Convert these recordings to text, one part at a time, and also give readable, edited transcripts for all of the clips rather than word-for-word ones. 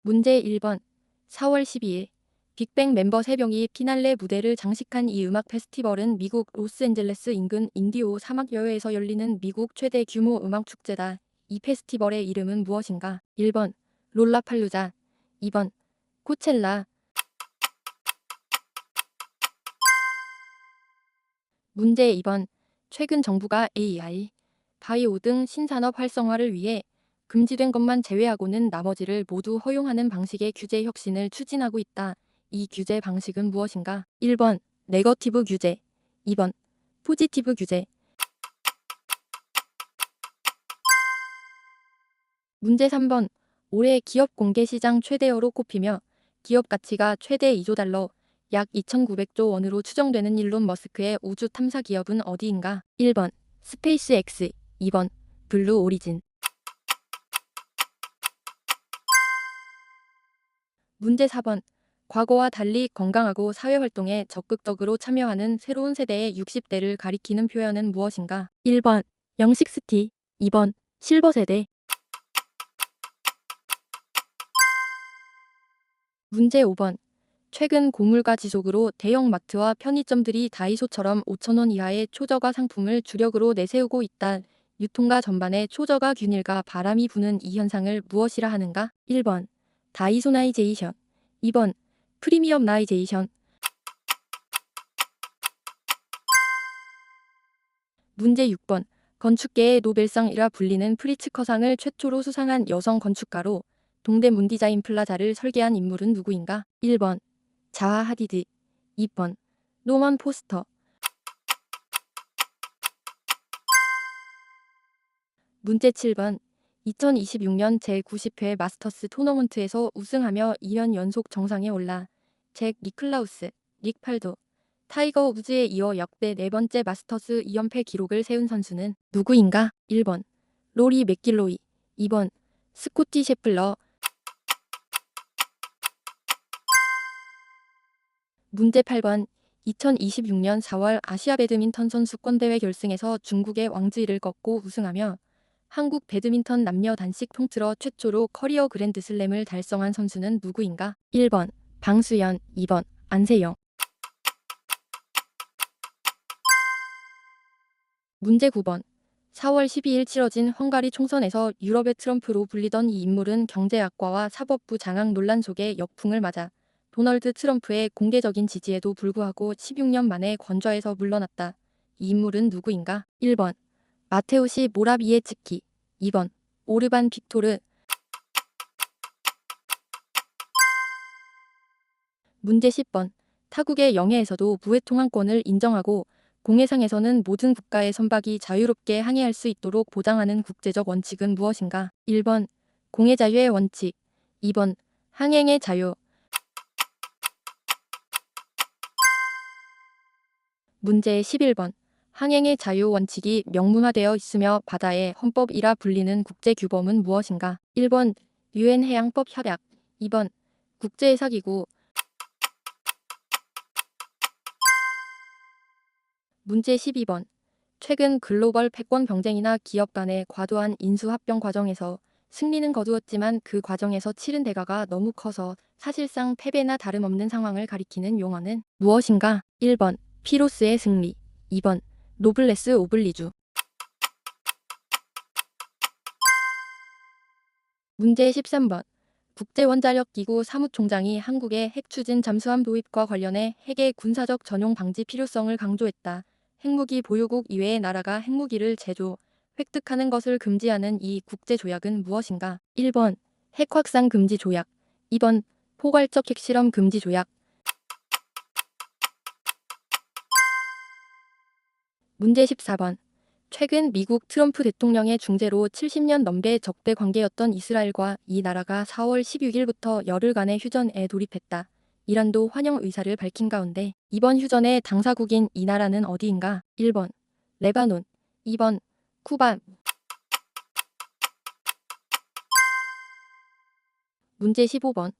문제 1번 4월 12일 빅뱅 멤버 3명이 피날레 무대를 장식한 이 음악 페스티벌은 미국 로스앤젤레스 인근 인디오 사막여회에서 열리는 미국 최대 규모 음악 축제다. 이 페스티벌의 이름은 무엇인가? 1번 롤라팔루자 2번 코첼라 문제 2번 최근 정부가 AI, 바이오 등 신산업 활성화를 위해 금지된 것만 제외하고는 나머지를 모두 허용하는 방식의 규제 혁신을 추진하고 있다. 이 규제 방식은 무엇인가? 1번 네거티브 규제 2번 포지티브 규제 문제 3번 올해 기업 공개시장 최대어로 꼽히며 기업 가치가 최대 2조 달러 약 2,900조 원으로 추정되는 일론 머스크의 우주 탐사 기업은 어디인가? 1번 스페이스X 2번 블루 오리진 문제 4번 과거와 달리 건강하고 사회활동에 적극적으로 참여하는 새로운 세대의 60대를 가리키는 표현은 무엇인가? 1번 영식스티 2번 실버세대 문제 5번 최근 고물가 지속으로 대형 마트와 편의점들이 다이소처럼 5,000원 이하의 초저가 상품을 주력으로 내세우고 있다. 유통가 전반에 초저가 균일과 바람이 부는 이 현상을 무엇이라 하는가? 1번 다이소나이제이션 2번 프리미엄나이제이션 문제 6번 건축계의 노벨상이라 불리는 프리츠커상을 최초로 수상한 여성 건축가로 동대문 디자인 플라자를 설계한 인물은 누구인가? 1번 자하 하디드 2번 노먼 포스터 문제 7번 2026년 제90회 마스터스 토너먼트에서 우승하며 2년 연속 정상에 올라 잭 니클라우스, 닉 팔도, 타이거 우즈에 이어 역대 네 번째 마스터스 2연패 기록을 세운 선수는 누구인가? 1번 로리 맥길로이 2번 스코티 셰플러 문제 8번 2026년 4월 아시아 배드민턴 선수권대회 결승에서 중국의 왕즈이를 꺾고 우승하며 한국 배드민턴 남녀 단식 통틀어 최초로 커리어 그랜드슬램을 달성한 선수는 누구인가? 1번 방수연 2번 안세영 문제 9번 4월 12일 치러진 헝가리 총선에서 유럽의 트럼프로 불리던 이 인물은 경제학과와 사법부 장악 논란 속에 역풍을 맞아 도널드 트럼프의 공개적인 지지에도 불구하고 16년 만에 권좌에서 물러났다. 이 인물은 누구인가? 1번 마테우시 모라비에츠키 2번 오르반 빅토르 문제 10번 타국의 영해에서도 무해통항권을 인정하고 공해상에서는 모든 국가의 선박이 자유롭게 항해할 수 있도록 보장하는 국제적 원칙은 무엇인가? 1번 공해 자유의 원칙 2번 항행의 자유 문제 11번 항행의 자유 원칙이 명문화되어 있으며 바다의 헌법이라 불리는 국제규범은 무엇인가? 1번 유엔 해양법 협약 2번 국제해사기구 문제 12번 최근 글로벌 패권 경쟁이나 기업 간의 과도한 인수합병 과정에서 승리는 거두었지만 그 과정에서 치른 대가가 너무 커서 사실상 패배나 다름없는 상황을 가리키는 용어는 무엇인가? 1번 피로스의 승리 2번 노블레스 오블리주 문제 13번 국제원자력기구 사무총장이 한국의 핵추진 잠수함 도입과 관련해 핵의 군사적 전용 방지 필요성을 강조했다. 핵무기 보유국 이외의 나라가 핵무기를 제조, 획득하는 것을 금지하는 이 국제조약은 무엇인가? 1번 핵확산 금지 조약 2번 포괄적 핵실험 금지 조약 문제 14번 최근 미국 트럼프 대통령의 중재로 70년 넘게 적대 관계였던 이스라엘과 이 나라가 4월 16일부터 열흘간의 휴전에 돌입했다. 이란도 환영 의사를 밝힌 가운데 이번 휴전의 당사국인 이 나라는 어디인가? 1번 레바논 2번 쿠바 문제 15번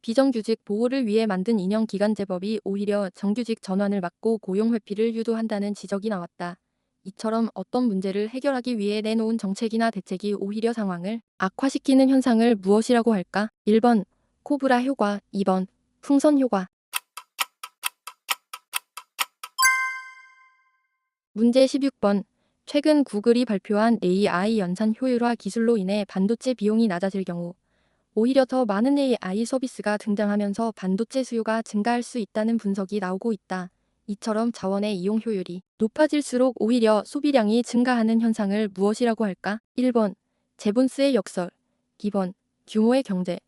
비정규직 보호를 위해 만든 인형기관제법이 오히려 정규직 전환을 막고 고용회피를 유도한다는 지적이 나왔다. 이처럼 어떤 문제를 해결하기 위해 내놓은 정책이나 대책이 오히려 상황을 악화시키는 현상을 무엇이라고 할까? 1번 코브라 효과. 2번. 풍선 효과. 문제 16번. 최근 구글이 발표한 AI 연산 효율화 기술로 인해 반도체 비용이 낮아질 경우 오히려 더 많은 AI 서비스가 등장하면서 반도체 수요가 증가할 수 있다는 분석이 나오고 있다. 이처럼 자원의 이용 효율이 높아질수록 오히려 소비량이 증가하는 현상을 무엇이라고 할까? 1번. 제본스의 역설. 2번. 규모의 경제.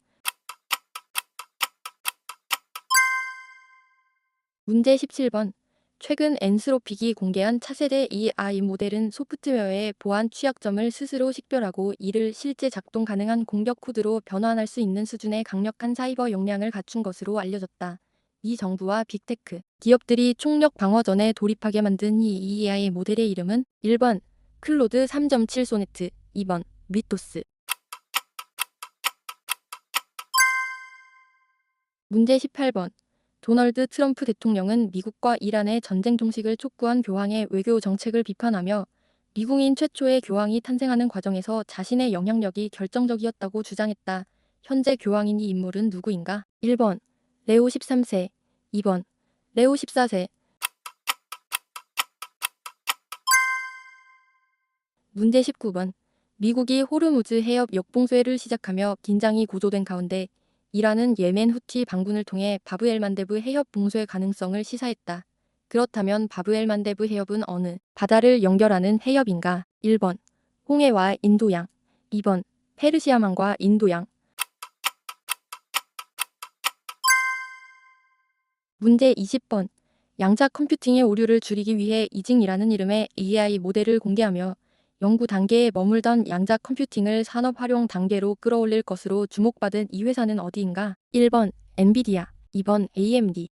문제 17번. 최근 엔스로픽이 공개한 차세대 AI 모델은 소프트웨어의 보안 취약점을 스스로 식별하고 이를 실제 작동 가능한 공격 코드로 변환할 수 있는 수준의 강력한 사이버 역량을 갖춘 것으로 알려졌다. 미 정부와 빅테크 기업들이 총력 방어전에 돌입하게 만든 이 AI 모델의 이름은 1번 클로드 3.7 소네트, 2번 미토스. 문제 18번. 도널드 트럼프 대통령은 미국과 이란의 전쟁 종식을 촉구한 교황의 외교 정책을 비판하며 미국인 최초의 교황이 탄생하는 과정에서 자신의 영향력이 결정적이었다고 주장했다. 현재 교황인 이 인물은 누구인가? 1번. 레오 13세. 2번. 레오 14세. 문제 19번. 미국이 호르무즈 해협 역봉쇄를 시작하며 긴장이 고조된 가운데 이란은 예멘 후티 반군을 통해 바브엘만데브 해협 봉쇄 가능성을 시사했다. 그렇다면 바브엘만데브 해협은 어느 바다를 연결하는 해협인가? 1번. 홍해와 인도양. 2번. 페르시아만과 인도양. 문제 20번. 양자 컴퓨팅의 오류를 줄이기 위해 이징이라는 이름의 AI 모델을 공개하며 연구 단계에 머물던 양자 컴퓨팅을 산업 활용 단계로 끌어올릴 것으로 주목받은 이 회사는 어디인가? 1번 엔비디아, 2번 AMD,